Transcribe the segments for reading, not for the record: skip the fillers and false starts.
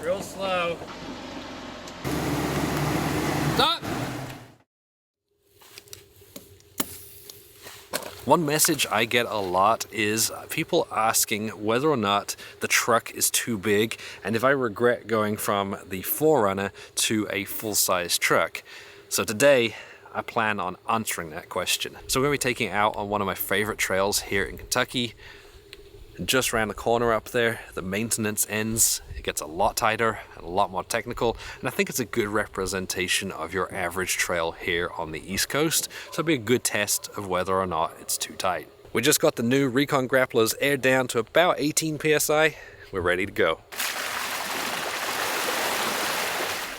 Real slow. Stop! One message I get a lot is people asking whether or not the truck is too big and if I regret going from the 4Runner to a full-size truck. So today I plan on answering that question. So we're going to be taking it out on one of my favorite trails here in Kentucky. And just around the corner up there, the maintenance ends. It gets a lot tighter and a lot more technical, and I think it's a good representation of your average trail here on the East Coast, so it'll be a good test of whether or not it's too tight. We just got the new Recon grapplers aired down to about 18 psi. We're ready to go.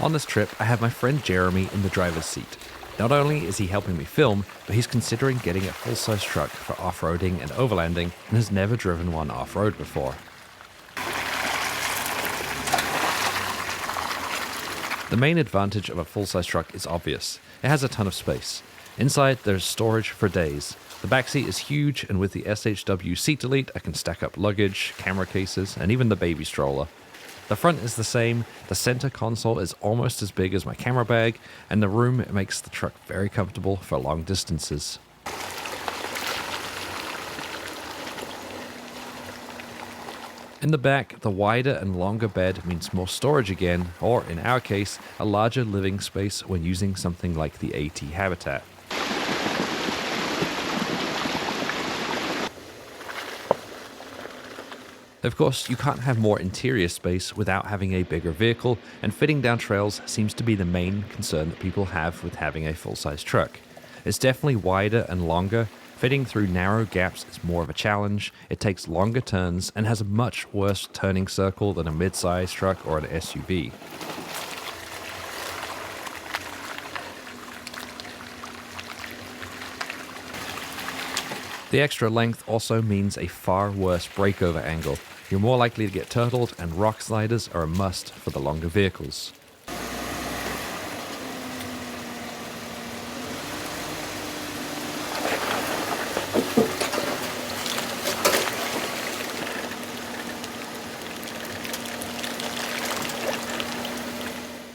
On this trip, I have my friend Jeremy in the driver's seat. Not only is he helping me film, but he's considering getting a full-size truck for off-roading and overlanding and has never driven one off-road before. The main advantage of a full-size truck is obvious. It has a ton of space. Inside, there's storage for days. The backseat is huge, and with the SHW seat delete, I can stack up luggage, camera cases, and even the baby stroller. The front is the same, the center console is almost as big as my camera bag, and the room makes the truck very comfortable for long distances. In the back, the wider and longer bed means more storage again, or in our case, a larger living space when using something like the AT Habitat. Of course, you can't have more interior space without having a bigger vehicle, and fitting down trails seems to be the main concern that people have with having a full-size truck. It's definitely wider and longer. Fitting through narrow gaps is more of a challenge, it takes longer turns, and has a much worse turning circle than a mid-size truck or an SUV. The extra length also means a far worse breakover angle. You're more likely to get turtled, and rock sliders are a must for the longer vehicles.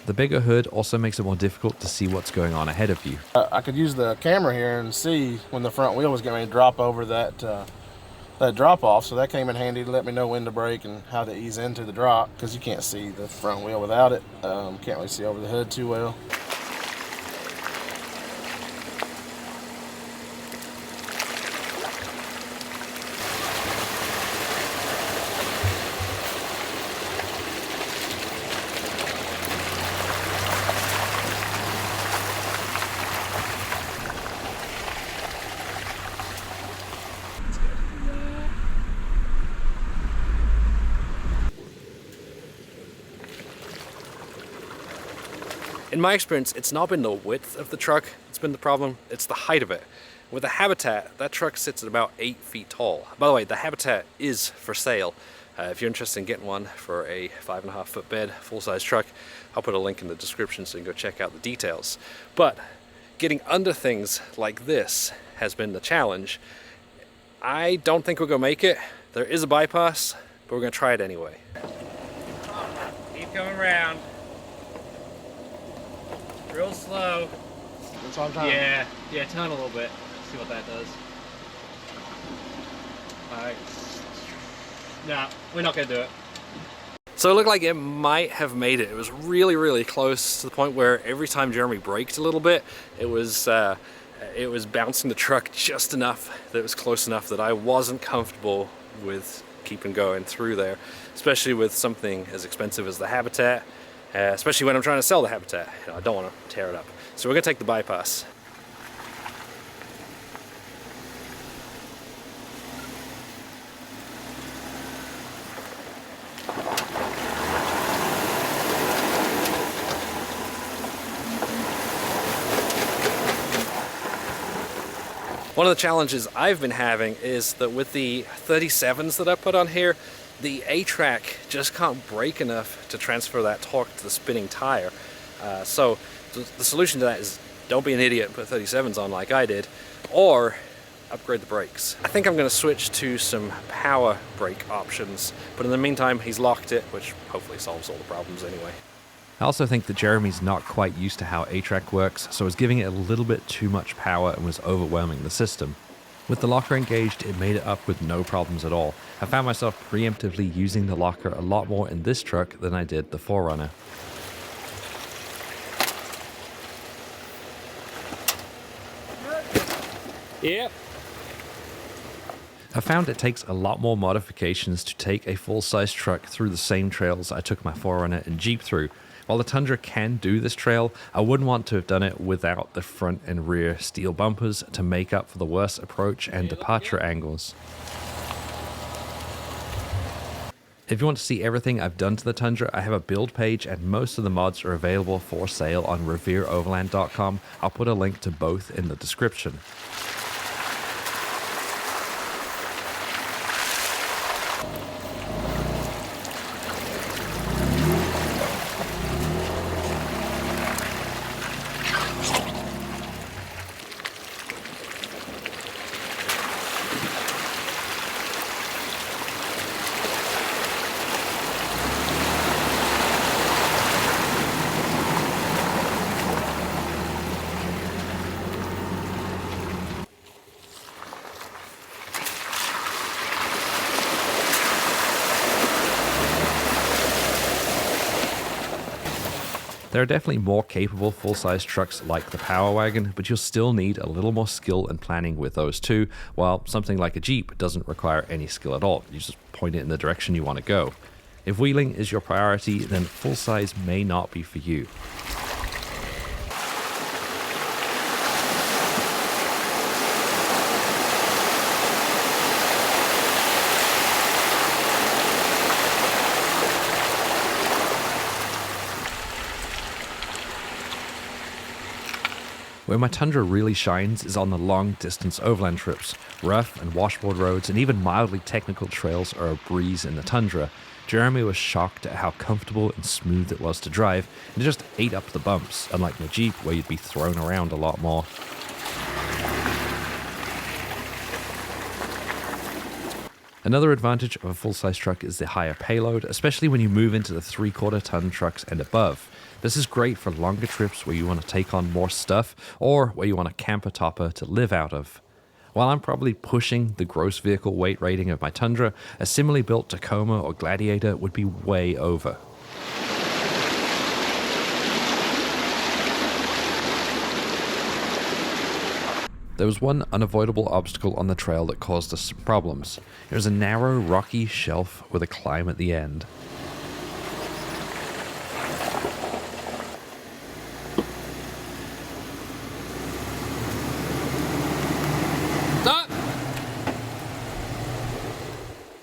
The bigger hood also makes it more difficult to see what's going on ahead of you. I could use the camera here and see when the front wheel was getting ready to drop over that drop off, so that came in handy to let me know when to brake and how to ease into the drop, because you can't see the front wheel without it. Can't really see over the hood too well. In my experience, it's not been the width of the truck that's been the problem, it's the height of it. With the Habitat, that truck sits at about 8 feet tall. By the way, the Habitat is for sale. If you're interested in getting one for a 5.5 foot bed, full-size truck, I'll put a link in the description so you can go check out the details. But getting under things like this has been the challenge. I don't think we're gonna make it. There is a bypass, but we're gonna try it anyway. Keep coming around. Real slow. That's all I'm trying. Yeah, turn a little bit. See what that does. Alright. Nah, we're not gonna do it. So it looked like it might have made it. It was really, really close to the point where every time Jeremy braked a little bit, it was bouncing the truck just enough that it was close enough that I wasn't comfortable with keeping going through there, especially with something as expensive as the Habitat. Especially when I'm trying to sell the Habitat. You know, I don't want to tear it up. So we're gonna take the bypass. One of the challenges I've been having is that with the 37s that I put on here, the A-track just can't brake enough to transfer that torque to the spinning tire. So the solution to that is don't be an idiot and put 37s on like I did, or upgrade the brakes. I think I'm going to switch to some power brake options, but in the meantime he's locked it, which hopefully solves all the problems anyway. I also think that Jeremy's not quite used to how A-Track works, so was giving it a little bit too much power and was overwhelming the system. With the locker engaged, it made it up with no problems at all. I found myself preemptively using the locker a lot more in this truck than I did the 4Runner. Yep. I found it takes a lot more modifications to take a full-size truck through the same trails I took my 4Runner and Jeep through. While the Tundra can do this trail, I wouldn't want to have done it without the front and rear steel bumpers to make up for the worst approach and departure angles. If you want to see everything I've done to the Tundra, I have a build page and most of the mods are available for sale on revereoverland.com. I'll put a link to both in the description. There are definitely more capable full-size trucks like the Power Wagon, but you'll still need a little more skill and planning with those too, while something like a Jeep doesn't require any skill at all. You just point it in the direction you want to go. If wheeling is your priority, then full-size may not be for you. Where my Tundra really shines is on the long-distance overland trips. Rough and washboard roads and even mildly technical trails are a breeze in the Tundra. Jeremy was shocked at how comfortable and smooth it was to drive, and it just ate up the bumps, unlike my Jeep where you'd be thrown around a lot more. Another advantage of a full-size truck is the higher payload, especially when you move into the 3/4 ton trucks and above. This is great for longer trips where you want to take on more stuff or where you want a camper topper to live out of. While I'm probably pushing the gross vehicle weight rating of my Tundra, a similarly built Tacoma or Gladiator would be way over. There was one unavoidable obstacle on the trail that caused us some problems. It was a narrow, rocky shelf with a climb at the end. Stop!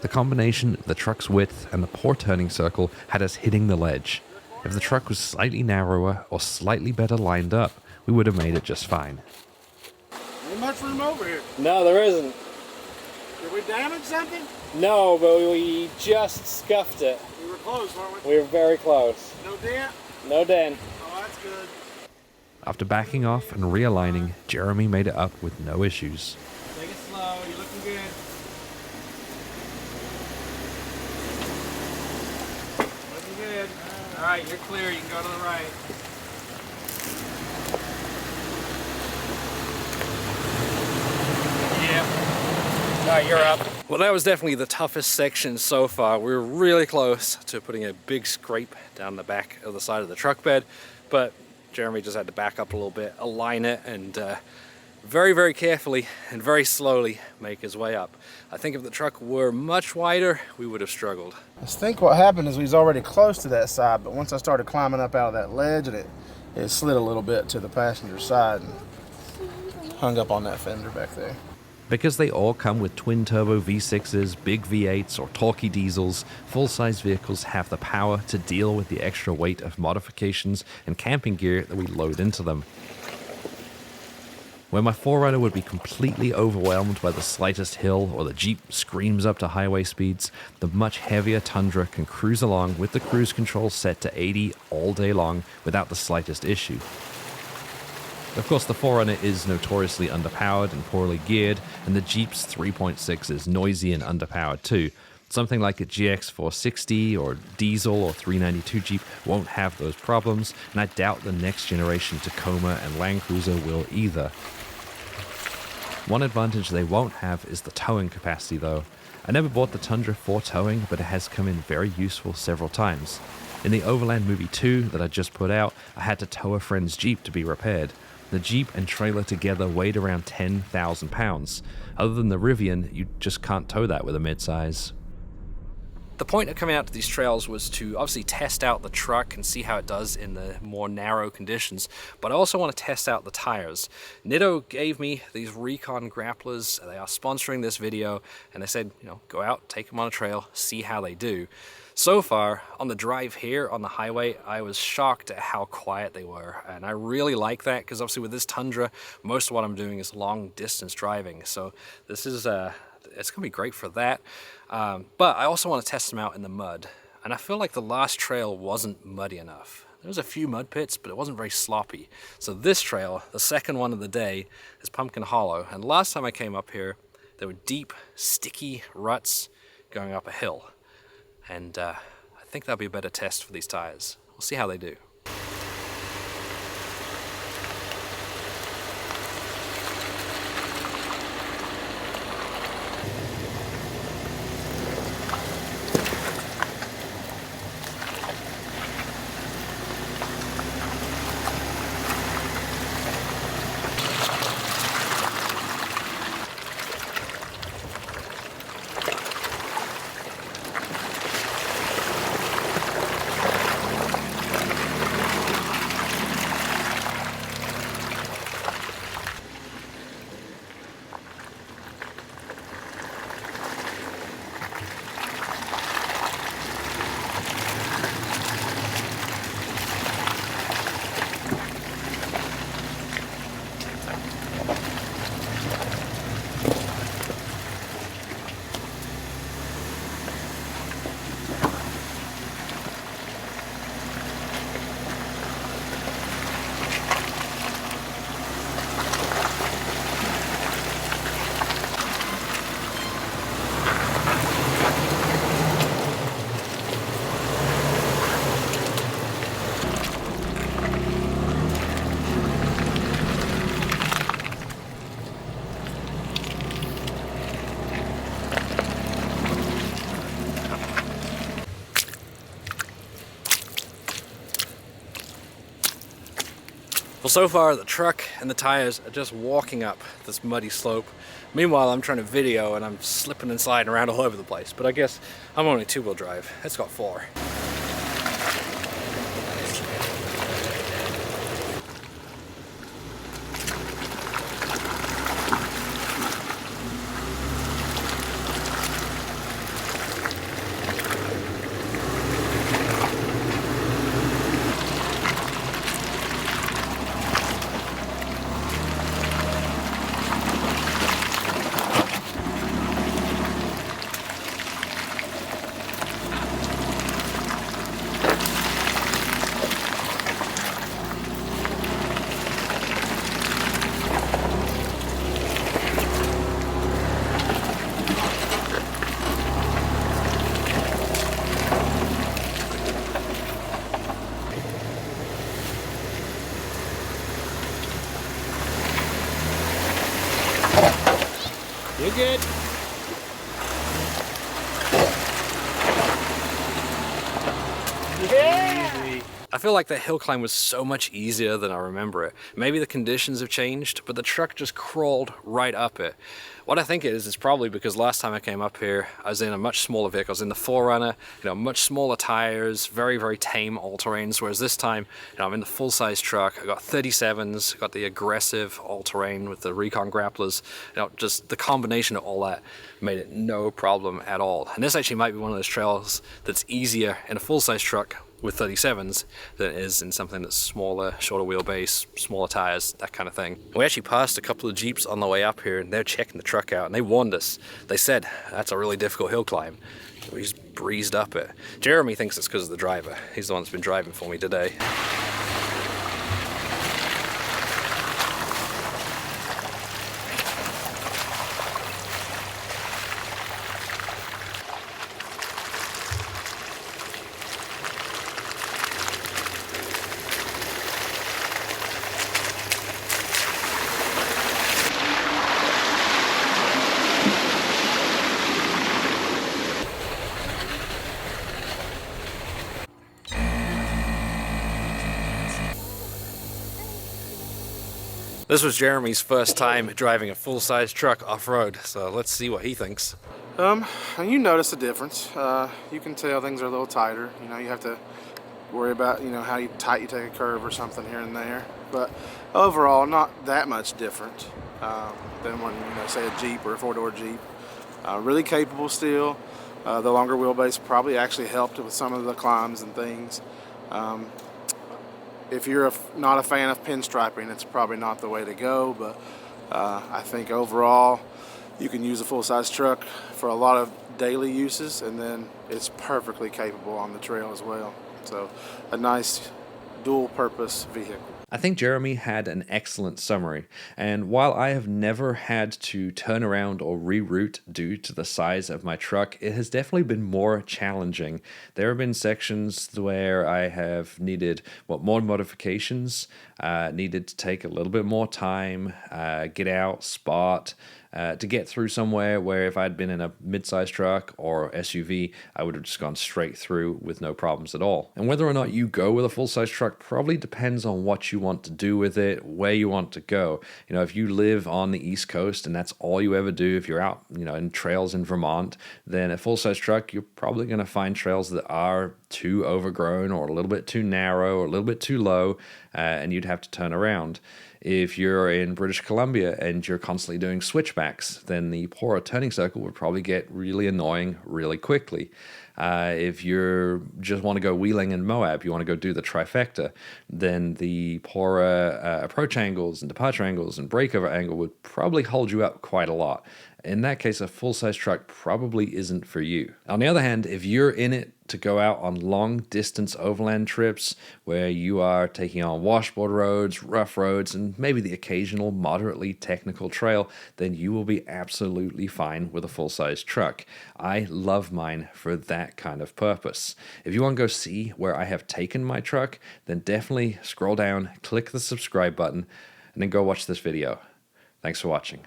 The combination of the truck's width and the poor turning circle had us hitting the ledge. If the truck was slightly narrower or slightly better lined up, we would have made it just fine. Ain't much room over here. No, there isn't. Did we damage something? No, but we just scuffed it. We were close, weren't we? We were very close. No dent? No dent. Oh, that's good. After backing off and realigning, Jeremy made it up with no issues. Take it slow, you're looking good. Looking good. Alright, you're clear, you can go to the right. Yeah. Alright, you're up. Well, that was definitely the toughest section so far. We were really close to putting a big scrape down the back of the side of the truck bed, but Jeremy just had to back up a little bit, align it, and very, very carefully and very slowly make his way up. I think if the truck were much wider, we would have struggled. I think what happened is we was already close to that side, but once I started climbing up out of that ledge, and it slid a little bit to the passenger side and hung up on that fender back there. Because they all come with twin-turbo V6s, big V8s, or torquey diesels, full-size vehicles have the power to deal with the extra weight of modifications and camping gear that we load into them. Where my 4Runner would be completely overwhelmed by the slightest hill or the Jeep screams up to highway speeds, the much heavier Tundra can cruise along with the cruise control set to 80 all day long without the slightest issue. Of course, the 4Runner is notoriously underpowered and poorly geared, and the Jeep's 3.6 is noisy and underpowered too. Something like a GX 460 or diesel or 392 Jeep won't have those problems, and I doubt the next generation Tacoma and Land Cruiser will either. One advantage they won't have is the towing capacity though. I never bought the Tundra for towing, but it has come in very useful several times. In the Overland Movie 2 that I just put out, I had to tow a friend's Jeep to be repaired. The Jeep and trailer together weighed around 10,000 pounds. Other than the Rivian, you just can't tow that with a midsize. The point of coming out to these trails was to obviously test out the truck and see how it does in the more narrow conditions, but I also want to test out the tires. Nitto gave me these Recon grapplers. They are sponsoring this video, and they said, you know, go out, take them on a trail, see how they do. So far, on the drive here on the highway, I was shocked at how quiet they were, and I really like that because obviously with this Tundra, most of what I'm doing is long distance driving, so this is it's gonna be great for that. But I also want to test them out in the mud, and I feel like the last trail wasn't muddy enough. There was a few mud pits, but it wasn't very sloppy. So this trail, the second one of the day, is Pumpkin Hollow, and last time I came up here, there were deep, sticky ruts going up a hill. And I think that'll be a better test for these tires. We'll see how they do. Well, so far the truck and the tires are just walking up this muddy slope. Meanwhile, I'm trying to video and I'm slipping and sliding around all over the place. But I guess I'm only two-wheel drive. It's got four. You're good. Yeah! I feel like that hill climb was so much easier than I remember it. Maybe the conditions have changed, but the truck just crawled right up it. What I think it is probably because last time I came up here, I was in a much smaller vehicle. I was in the 4Runner, much smaller tires, very, very tame all-terrains, whereas this time, I'm in the full-size truck. I got 37s, got the aggressive all-terrain with the Recon grapplers. Just the combination of all that made it no problem at all. And this actually might be one of those trails that's easier in a full-size truck with 37s than it is in something that's smaller, shorter wheelbase, smaller tires, that kind of thing. We actually passed a couple of Jeeps on the way up here and they're checking the truck out and they warned us. They said, that's a really difficult hill climb. We just breezed up it. Jeremy thinks it's because of the driver. He's the one that's been driving for me today. This was Jeremy's first time driving a full-size truck off-road, so let's see what he thinks. And you notice the difference. You can tell things are a little tighter. You know, you have to worry about, you know, how tight you take a curve or something here and there. But overall, not that much different than when, you know, say a Jeep or a four-door Jeep. Really capable still. The longer wheelbase probably actually helped with some of the climbs and things. If you're not a fan of pinstriping, it's probably not the way to go, but I think overall you can use a full-size truck for a lot of daily uses, and then it's perfectly capable on the trail as well. So a nice dual-purpose vehicle. I think Jeremy had an excellent summary, and while I have never had to turn around or reroute due to the size of my truck, it has definitely been more challenging. There have been sections where I have needed more modifications, needed to take a little bit more time, get out, spot, to get through somewhere where if I'd been in a mid-sized truck or SUV, I would have just gone straight through with no problems at all. And whether or not you go with a full-size truck probably depends on what you want to do with it, where you want to go. You know, if you live on the East Coast and that's all you ever do, if you're out, you know, in trails in Vermont, then a full-size truck, you're probably going to find trails that are too overgrown or a little bit too narrow or a little bit too low, and you'd have to turn around. If you're in British Columbia and you're constantly doing switchbacks, then the poorer turning circle would probably get really annoying really quickly. If you just want to go wheeling in Moab, you want to go do the trifecta, then the poorer approach angles and departure angles and breakover angle would probably hold you up quite a lot. In that case, a full-size truck probably isn't for you. On the other hand, if you're in it to go out on long-distance overland trips where you are taking on washboard roads, rough roads, and maybe the occasional moderately technical trail, then you will be absolutely fine with a full-size truck. I love mine for that kind of purpose. If you want to go see where I have taken my truck, then definitely scroll down, click the subscribe button, and then go watch this video. Thanks for watching.